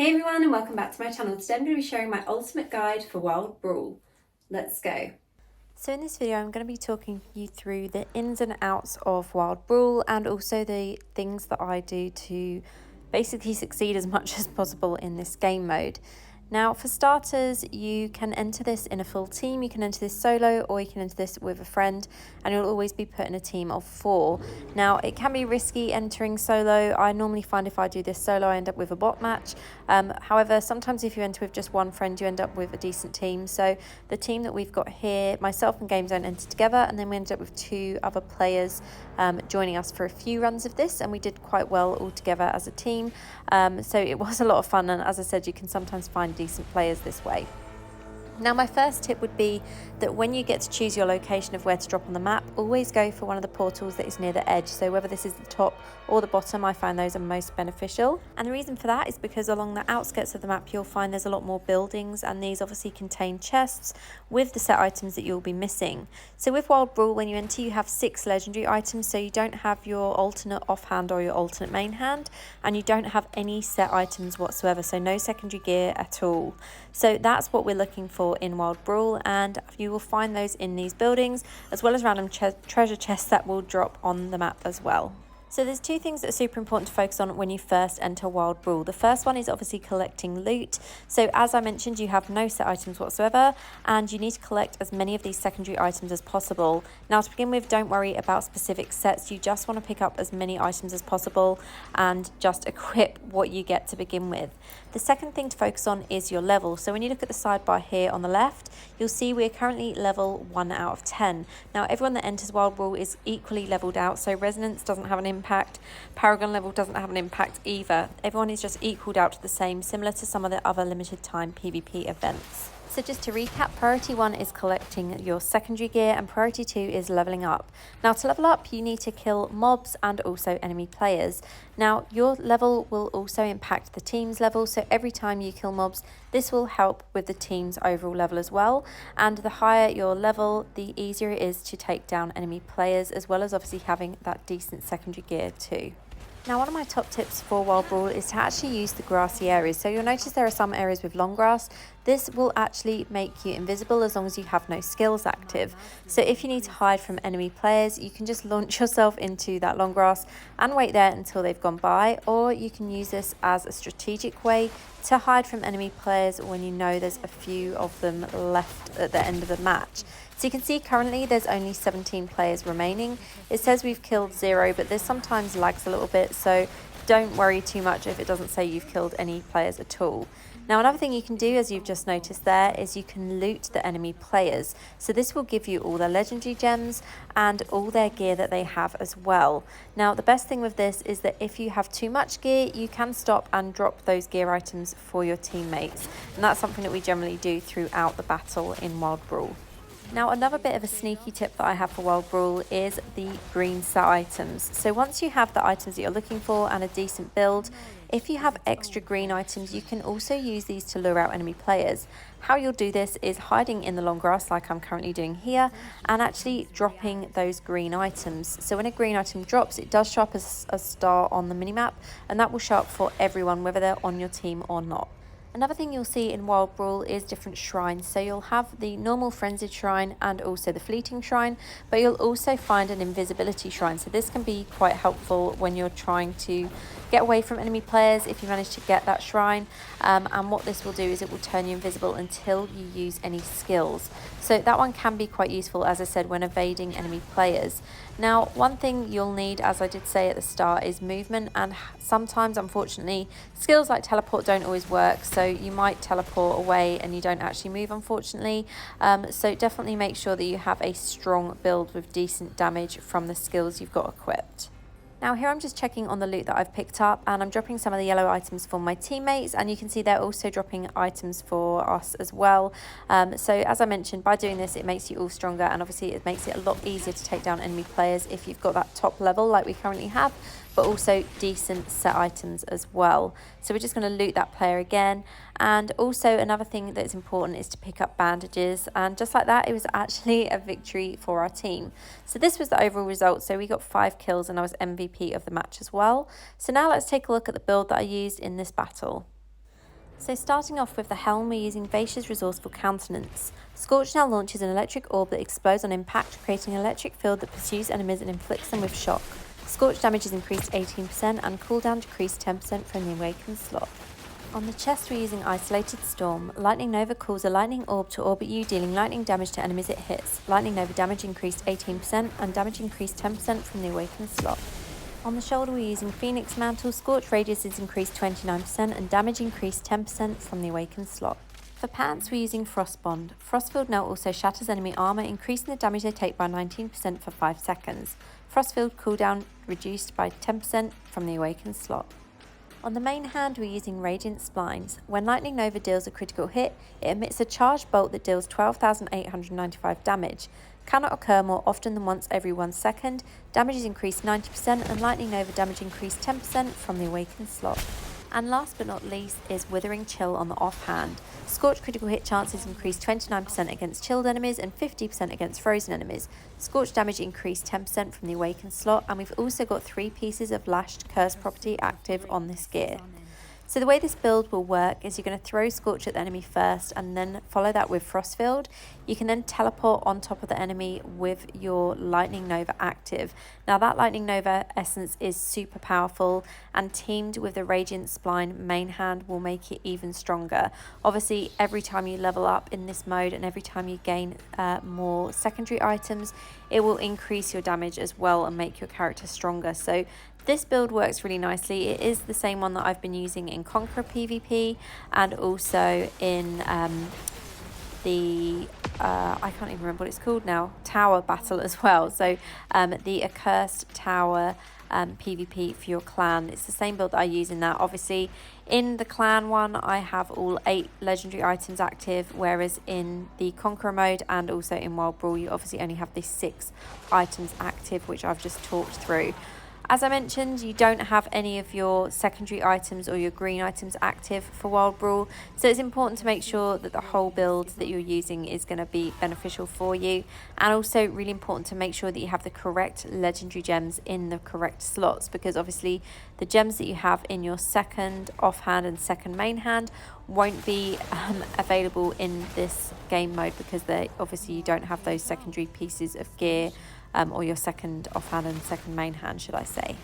Hey everyone and welcome back to my channel. Today I'm going to be sharing my ultimate guide for Wild Brawl. Let's go. So in this video I'm going to be talking you through the ins and outs of Wild Brawl and also the things that I do to basically succeed as much as possible in this game mode. Now for starters, you can enter this in a full team, you can enter this solo or you can enter this with a friend and you'll always be put in a team of 4. Now it can be risky entering solo. I normally find if I do this solo I end up with a bot match. However, sometimes if you enter with just one friend you end up with a decent team. So the team that we've got here, myself and GameZone enter together and then we ended up with 2 other players joining us for a few runs of this, and we did quite well all together as a team. So it was a lot of fun, and as I said, you can sometimes find decent players this way. Now my first tip would be that when you get to choose your location of where to drop on the map, always go for one of the portals that is near the edge. So whether this is the top or the bottom, I find those are most beneficial. And the reason for that is because along the outskirts of the map you'll find there's a lot more buildings, and these obviously contain chests with the set items that you'll be missing. So with Wild Brawl, when you enter you have 6 legendary items, so you don't have your alternate offhand or your alternate main hand, and you don't have any set items whatsoever, so no secondary gear at all. So that's what we're looking for in Wild Brawl, and you will find those in these buildings as well as random treasure chests that will drop on the map as well. So there's 2 things that are super important to focus on when you first enter Wild Brawl. The first one is obviously collecting loot. So as I mentioned, you have no set items whatsoever and you need to collect as many of these secondary items as possible. Now to begin with, don't worry about specific sets. You just want to pick up as many items as possible and just equip what you get to begin with. The second thing to focus on is your level. So when you look at the sidebar here on the left, you'll see we're currently level 1 out of 10. Now everyone that enters Wild Brawl is equally leveled out, so Resonance doesn't have an impact, Paragon level doesn't have an impact either. Everyone is just equaled out to the same, similar to some of the other limited time PvP events. So just to recap, priority 1 is collecting your secondary gear and priority 2 is leveling up. Now to level up you need to kill mobs and also enemy players. Now your level will also impact the team's level, so every time you kill mobs this will help with the team's overall level as well, and the higher your level the easier it is to take down enemy players, as well as obviously having that decent secondary gear too. Now one of my top tips for Wild Brawl is to actually use the grassy areas. So you'll notice there are some areas with long grass. This will actually make you invisible as long as you have no skills active. So if you need to hide from enemy players, you can just launch yourself into that long grass and wait there until they've gone by, or you can use this as a strategic way to hide from enemy players when you know there's a few of them left at the end of the match. So you can see currently there's only 17 players remaining. It says we've killed 0, but there's sometimes lags a little bit, so don't worry too much if it doesn't say you've killed any players at all. Now another thing you can do, as you've just noticed there, is you can loot the enemy players. So this will give you all their legendary gems and all their gear that they have as well. Now the best thing with this is that if you have too much gear, you can stop and drop those gear items for your teammates. And that's something that we generally do throughout the battle in Wild Brawl. Now another bit of a sneaky tip that I have for Wild Brawl is the green set items. So once you have the items that you're looking for and a decent build, if you have extra green items you can also use these to lure out enemy players. How you'll do this is hiding in the long grass like I'm currently doing here and actually dropping those green items. So when a green item drops it does show up as a star on the minimap, and that will show up for everyone whether they're on your team or not. Another thing you'll see in Wild Brawl is different shrines. So you'll have the normal frenzied shrine and also the fleeting shrine, but you'll also find an invisibility shrine. So this can be quite helpful when you're trying to get away from enemy players if you manage to get that shrine. And what this will do is it will turn you invisible until you use any skills. So that one can be quite useful, as I said, when evading enemy players. Now one thing you'll need, as I did say at the start, is movement, and sometimes unfortunately skills like teleport don't always work, so you might teleport away and you don't actually move, unfortunately. So definitely make sure that you have a strong build with decent damage from the skills you've got equipped. Now here I'm just checking on the loot that I've picked up, and I'm dropping some of the yellow items for my teammates, and you can see they're also dropping items for us as well. So as I mentioned, by doing this it makes you all stronger, and obviously it makes it a lot easier to take down enemy players if you've got that top level like we currently have, but also decent set items as well. So we're just going to loot that player again. And also another thing that's important is to pick up bandages, and just like that it was actually a victory for our team. So this was the overall result. So we got 5 kills and I was MVP of the match as well. So now let's take a look at the build that I used in this battle. So starting off with the helm, we're using Vacia's Resourceful Countenance. Scorch now launches an electric orb that explodes on impact, creating an electric field that pursues enemies and inflicts them with shock. Scorch damage is increased 18% and cooldown decreased 10% from the Awakened slot. On the chest, we're using Isolated Storm. Lightning Nova calls a lightning orb to orbit you, dealing lightning damage to enemies it hits. Lightning Nova damage increased 18% and damage increased 10% from the Awakened slot. On the shoulder, we're using Phoenix Mantle. Scorch radius is increased 29% and damage increased 10% from the Awakened slot. For pants, we're using Frost Bond. Frostfield now also shatters enemy armor, increasing the damage they take by 19% for 5 seconds. Frostfield cooldown reduced by 10% from the Awakened slot. On the main hand, we're using Radiant Splines. When Lightning Nova deals a critical hit, it emits a charged bolt that deals 12,895 damage. Cannot occur more often than once every 1 second. Damage is increased 90% and Lightning Nova damage increased 10% from the Awakened slot. And last but not least is Withering Chill on the offhand. Scorch critical hit chances increased 29% against chilled enemies and 50% against frozen enemies. Scorch damage increased 10% from the Awakened slot, and we've also got 3 pieces of Lashed Curse property active on this gear. So the way this build will work is you're going to throw Scorch at the enemy first and then follow that with Frostfield. You can then teleport on top of the enemy with your Lightning Nova active. Now that Lightning Nova essence is super powerful, and teamed with the Radiant Spline main hand will make it even stronger. Obviously, every time you level up in this mode and every time you gain more secondary items, it will increase your damage as well and make your character stronger. So this build works really nicely. It is the same one that I've been using in Conqueror PvP and also in I can't even remember what it's called now, Tower Battle as well. So the Accursed Tower PvP for your clan. It's the same build that I use in that. Obviously, in the clan one, I have all 8 legendary items active, whereas in the Conqueror mode and also in Wild Brawl, you obviously only have the 6 items active, which I've just talked through. As I mentioned, you don't have any of your secondary items or your green items active for Wild Brawl, so it's important to make sure that the whole build that you're using is going to be beneficial for you, and also really important to make sure that you have the correct legendary gems in the correct slots, because obviously the gems that you have in your second offhand and second main hand won't be available in this game mode, because obviously you don't have those secondary pieces of gear or your second offhand and second main hand, should I say.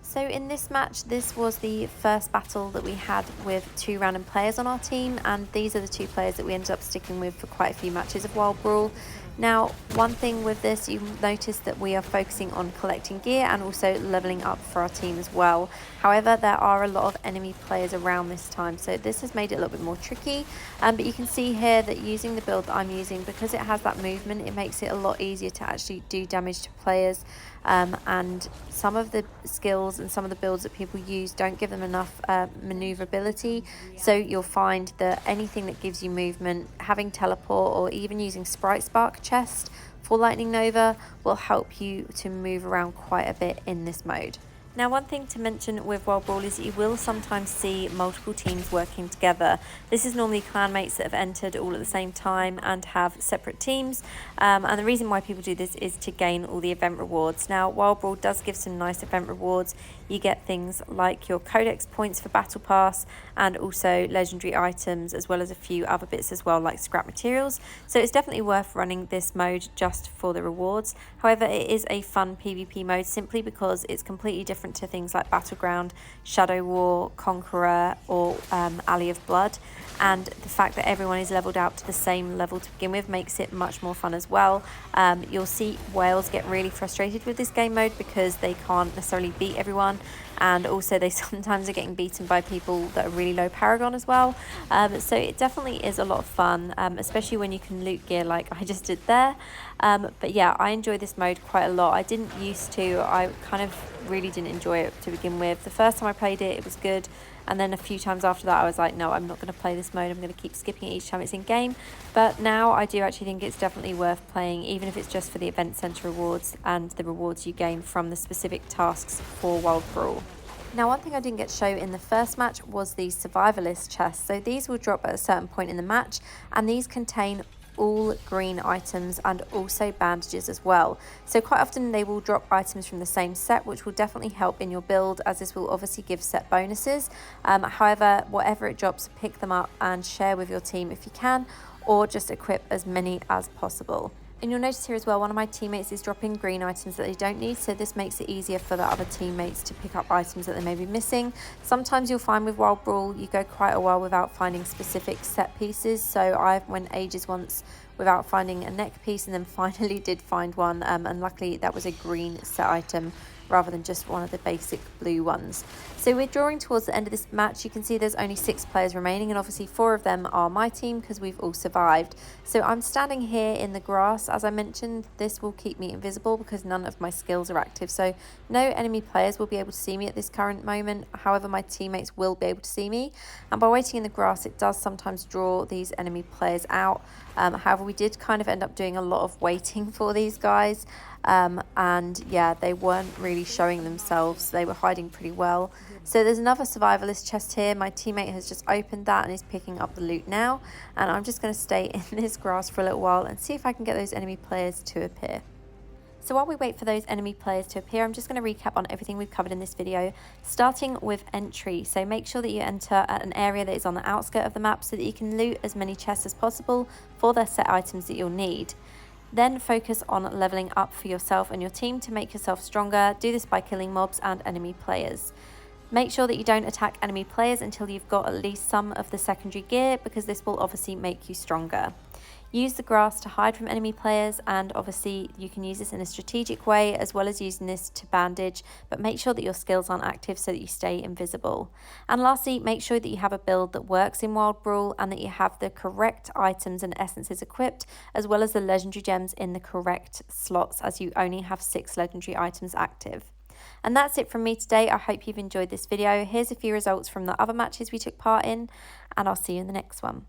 So in this match, this was the first battle that we had with 2 random players on our team, and these are the 2 players that we ended up sticking with for quite a few matches of Wild Brawl. Now, one thing with this, you've noticed that we are focusing on collecting gear and also leveling up for our team as well. However, there are a lot of enemy players around this time, so this has made it a little bit more tricky. But you can see here that using the build that I'm using, because it has that movement, it makes it a lot easier to actually do damage to players. And some of the skills and some of the builds that people use don't give them enough maneuverability, so you'll find that anything that gives you movement, having teleport or even using Sprite Spark chest for Lightning Nova will help you to move around quite a bit in this mode. Now, one thing to mention with Wild Brawl is that you will sometimes see multiple teams working together. This is normally clanmates that have entered all at the same time and have separate teams. And the reason why people do this is to gain all the event rewards. Now, Wild Brawl does give some nice event rewards. You get things like your Codex points for Battle Pass and also legendary items, as well as a few other bits as well, like scrap materials. So it's definitely worth running this mode just for the rewards. However, it is a fun PvP mode simply because it's completely different to things like Battleground, Shadow War, Conqueror, or Alley of Blood. And the fact that everyone is leveled out to the same level to begin with makes it much more fun as well. You'll see whales get really frustrated with this game mode because they can't necessarily beat everyone, and also they sometimes are getting beaten by people that are really low Paragon as well. So it definitely is a lot of fun, especially when you can loot gear like I just did there. But yeah, I enjoy this mode quite a lot. I didn't used to. I kind of really didn't enjoy it to begin with. The first time I played it, it was good. And then a few times after that, I was like, no, I'm not going to play this mode. I'm going to keep skipping it each time it's in game. But now I do actually think it's definitely worth playing, even if it's just for the event center rewards and the rewards you gain from the specific tasks for Wild Brawl. Now, one thing I didn't get to show in the first match was the survivalist chests. So these will drop at a certain point in the match, and these contain all green items and also bandages as well. So quite often they will drop items from the same set, which will definitely help in your build, as this will obviously give set bonuses. However, whatever it drops, pick them up and share with your team if you can, or just equip as many as possible. And you'll notice here as well, one of my teammates is dropping green items that they don't need, so this makes it easier for the other teammates to pick up items that they may be missing. Sometimes you'll find with Wild Brawl, you go quite a while without finding specific set pieces, so I went ages once without finding a neck piece, and then finally did find one, and luckily that was a green set item rather than just one of the basic blue ones. So we're drawing towards the end of this match. You can see there's only 6 players remaining, and obviously 4 of them are my team because we've all survived. So I'm standing here in the grass. As I mentioned, this will keep me invisible because none of my skills are active, so no enemy players will be able to see me at this current moment. However, my teammates will be able to see me, and by waiting in the grass it does sometimes draw these enemy players out. However, we did kind of end up doing a lot of waiting for these guys, and yeah, they weren't really showing themselves. They were hiding pretty well. So there's another survivalist chest here. My teammate has just opened that and is picking up the loot now, and I'm just going to stay in this grass for a little while and see if I can get those enemy players to appear. So while we wait for those enemy players to appear, I'm just going to recap on everything we've covered in this video, starting with entry. So make sure that you enter at an area that is on the outskirts of the map so that you can loot as many chests as possible for the set items that you'll need. Then focus on leveling up for yourself and your team to make yourself stronger. Do this by killing mobs and enemy players. Make sure that you don't attack enemy players until you've got at least some of the secondary gear, because this will obviously make you stronger. Use the grass to hide from enemy players, and obviously you can use this in a strategic way as well as using this to bandage, but make sure that your skills aren't active so that you stay invisible. And lastly, make sure that you have a build that works in Wild Brawl and that you have the correct items and essences equipped, as well as the legendary gems in the correct slots, as you only have 6 legendary items active. And that's it from me today. I hope you've enjoyed this video. Here's a few results from the other matches we took part in, and I'll see you in the next one.